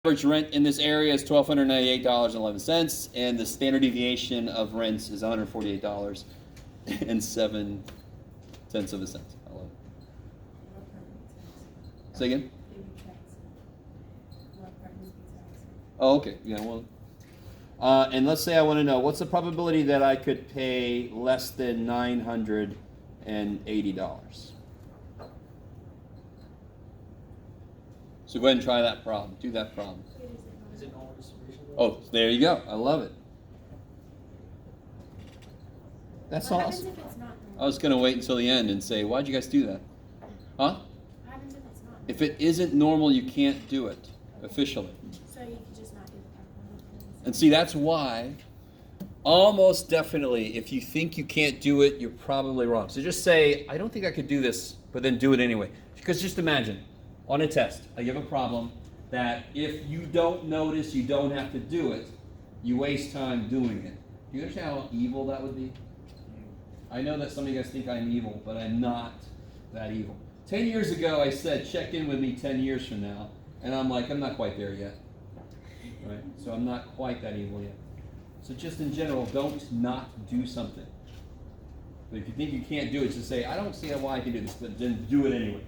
Average rent in this area is $1,298.11, and the standard deviation of rents is $148.07 of a cent. I love it. Say again? Oh, okay. Yeah, well, and let's say I want to know what's the probability that I could pay less than $980. So go ahead and try that problem. Do that problem. Is it normal distribution? Oh, there you go. I love it. That's What awesome. happens if it's not normal? I was going to wait until the end and say, why'd you guys do that? Huh? What happens if it's not normal? If it isn't normal, you can't do it officially. So you could just not do the calculation. And see, that's why almost definitely, if you think you can't do it, you're probably wrong. So just say, I don't think I could do this, but then do it anyway. Because just imagine, on a test, I give a problem that if you don't notice, you don't have to do it, you waste time doing it. Do you understand how evil that would be? I know that some of you guys think I'm evil, but I'm not that evil. 10 years ago, I said, check in with me 10 years from now. And I'm like, I'm not quite there yet. Right? So I'm not quite that evil yet. So just in general, don't not do something. But if you think you can't do it, just say, I don't see why I can do this, but then do it anyway.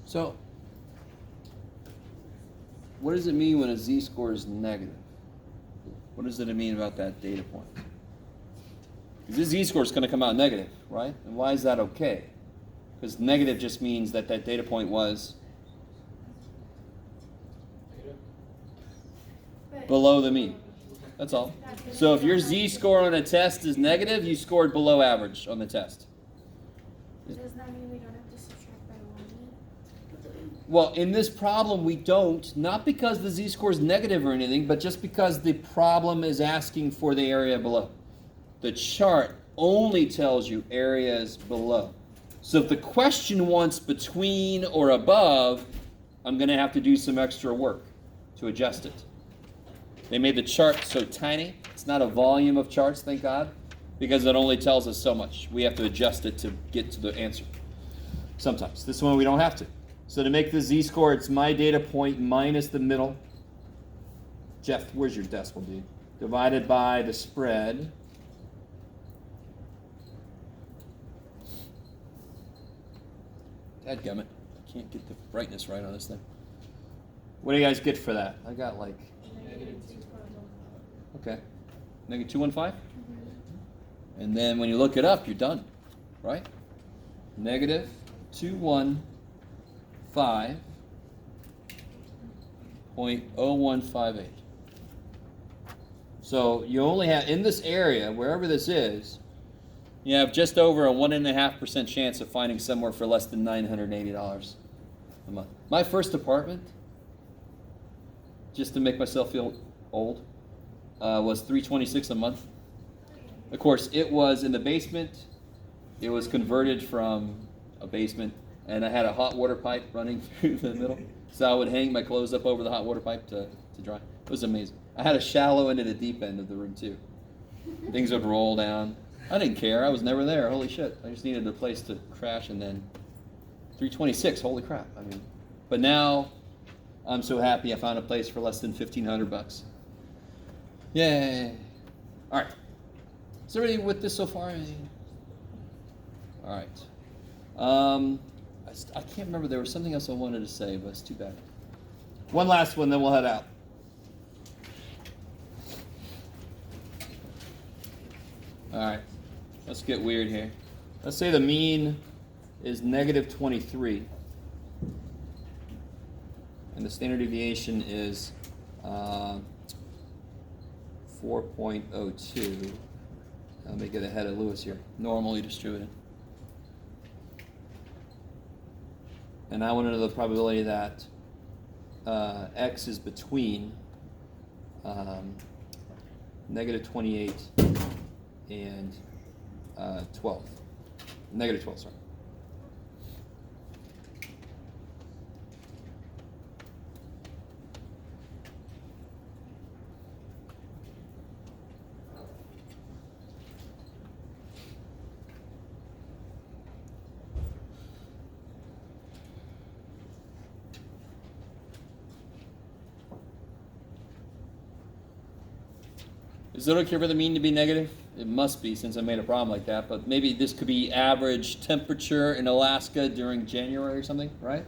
So, what does it mean when a z-score is negative? What does it mean about that data point? Because this z-score is going to come out negative, right? And why is that okay? Because negative just means that that data point was below the mean. That's all. So if your z-score on a test is negative, you scored below average on the test. Does that mean we don't have to subtract by 1? Well, in this problem, we don't, not because the z-score is negative or anything, but just because the problem is asking for the area below. The chart only tells you areas below. So if the question wants between or above, I'm going to have to do some extra work to adjust it. They made the chart so tiny. It's not a volume of charts, thank God, because it only tells us so much. We have to adjust it to get to the answer. Sometimes. This one we don't have to. So to make the z-score, it's my data point minus the middle. Jeff, where's your decimal, dude? Divided by the spread. Dadgummit. I can't get the brightness right on this thing. What do you guys get for that? I got like... Okay. Negative 215? And then when you look it up, you're done. Right? Negative 215 0.0158. So you only have, in this area, wherever this is, you have just over a 1.5% chance of finding somewhere for less than $980 a month. My first apartment, just to make myself feel old, was $326 a month. Of course, it was in the basement. It was converted from a basement, and I had a hot water pipe running through the middle, so I would hang my clothes up over the hot water pipe to dry. It was amazing. I had a shallow end and a deep end of the room too. Things would roll down. I didn't care. I was never there. Holy shit! I just needed a place to crash, and then 326. Holy crap! I mean, but now I'm so happy I found a place for less than $1,500. Yay! All right. Is everybody with this so far? All right. I can't remember. There was something else I wanted to say, but it's too bad. One last one, then we'll head out. All right. Let's get weird here. Let's say the mean is negative 23, and the standard deviation is 4.02. Let me get ahead of Lewis here. Normally distributed. And I want to know the probability that x is between negative 28 and 12. Negative 12, sorry. Is it okay for the mean to be negative? It must be, since I made a problem like that, but maybe this could be average temperature in Alaska during January or something, right?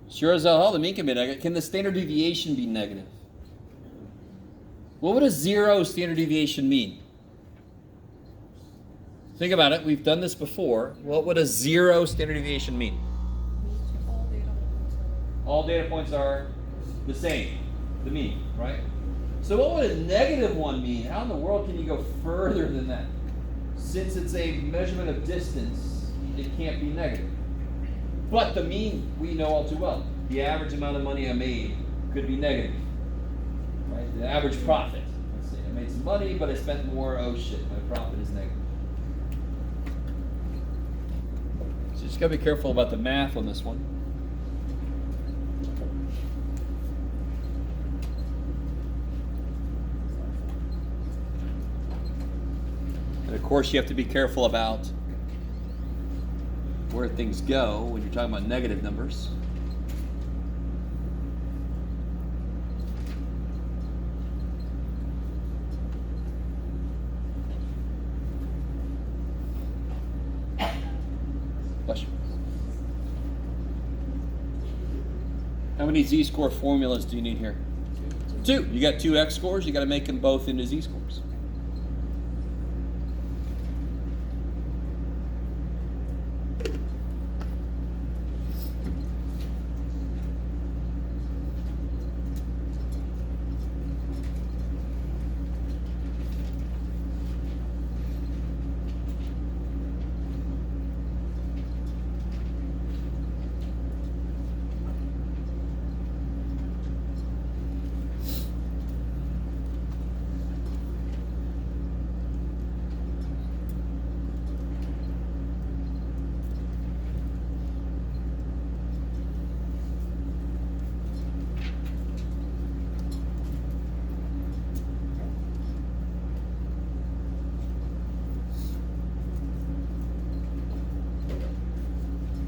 Sure as hell, the mean can be negative. Can the standard deviation be negative? What would a 0 standard deviation mean? Think about it. We've done this before. What would a 0 standard deviation mean? All data points are the same, the mean, right? So what would a negative one mean? How in the world can you go further than that? Since it's a measurement of distance, it can't be negative. But the mean, we know all too well. The average amount of money I made could be negative. Right? The average profit. Let's say I made some money, but I spent more. Oh shit, my profit is negative. So you just gotta be careful about the math on this one. And of course, you have to be careful about where things go when you're talking about negative numbers. Question. How many z-score formulas do you need here? 2. You got 2 x-scores, you got to make them both into z-scores.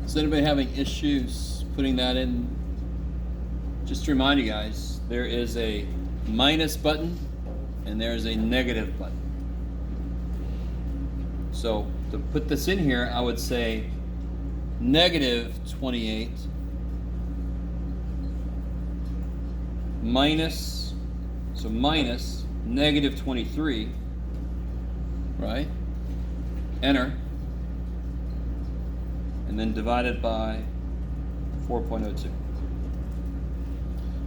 Is anybody having issues putting that in? Just to remind you guys, there is a minus button and there is a negative button. So to put this in here, I would say negative 28 minus, so minus negative 23, right? Enter. And then divided by 4.02.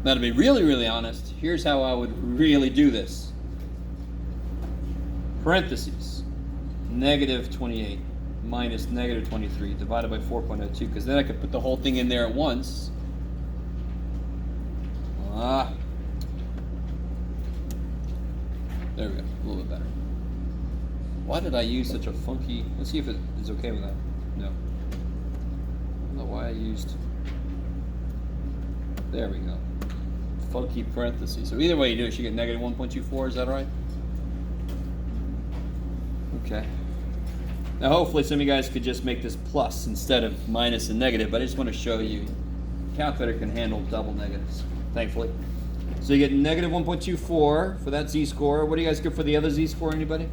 Now, to be really, really honest, here's how I would really do this. Parentheses, negative 28 minus negative 23 divided by 4.02, because then I could put the whole thing in there at once. There we go, a little bit better. Why did I use such a funky, let's see if it is okay with that. No. I don't know why I used, there we go. Funky parentheses. So either way you do it, you get negative 1.24, is that all right? Okay. Now hopefully some of you guys could just make this plus instead of minus and negative, but I just want to show you calculator can handle double negatives, thankfully. So you get negative 1.24 for that z-score. What do you guys get for the other z-score, anybody?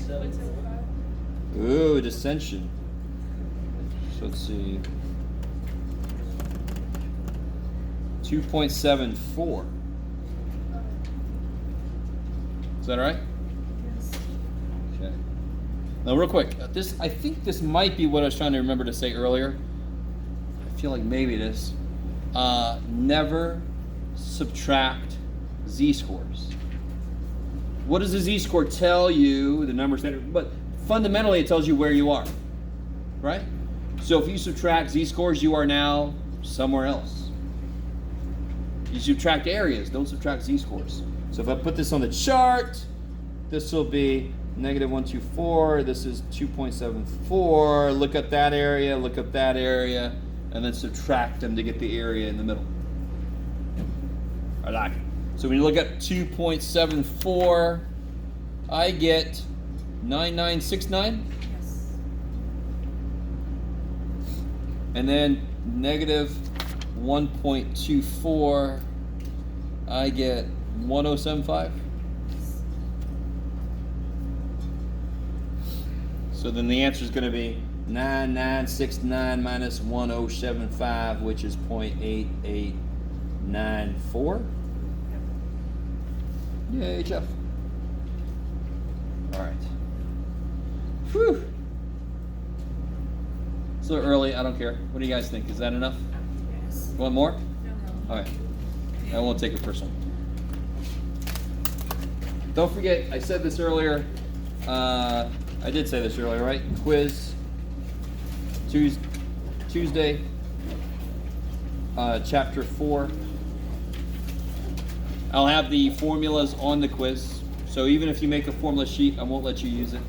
2.75. Ooh, dissension. So let's see. 2.74. Is that all right? Yes. Okay. Now, real quick, I think this might be what I was trying to remember to say earlier. I feel like maybe it is. Never subtract z-scores. What does the z-score tell you? The numbers that, but fundamentally it tells you where you are, right? So if you subtract z-scores, you are now somewhere else. You subtract areas, don't subtract z-scores. So if I put this on the chart, this will be negative 124, this is 2.74, look at that area, look at that area, and then subtract them to get the area in the middle. I like it. So when you look at 2.74, I get 9969. Yes. And then negative 1.24, I get 1075. So then the answer is going to be 9969 minus 1075, which is 0.8894. Yay, Jeff. All right. Whew. It's a little early. I don't care. What do you guys think? Is that enough? Yes. Want more? No. All right. I won't take it personal. Don't forget, I said this earlier. I did say this earlier, right? Quiz. Tuesday. Chapter 4. I'll have the formulas on the quiz. So even if you make a formula sheet, I won't let you use it.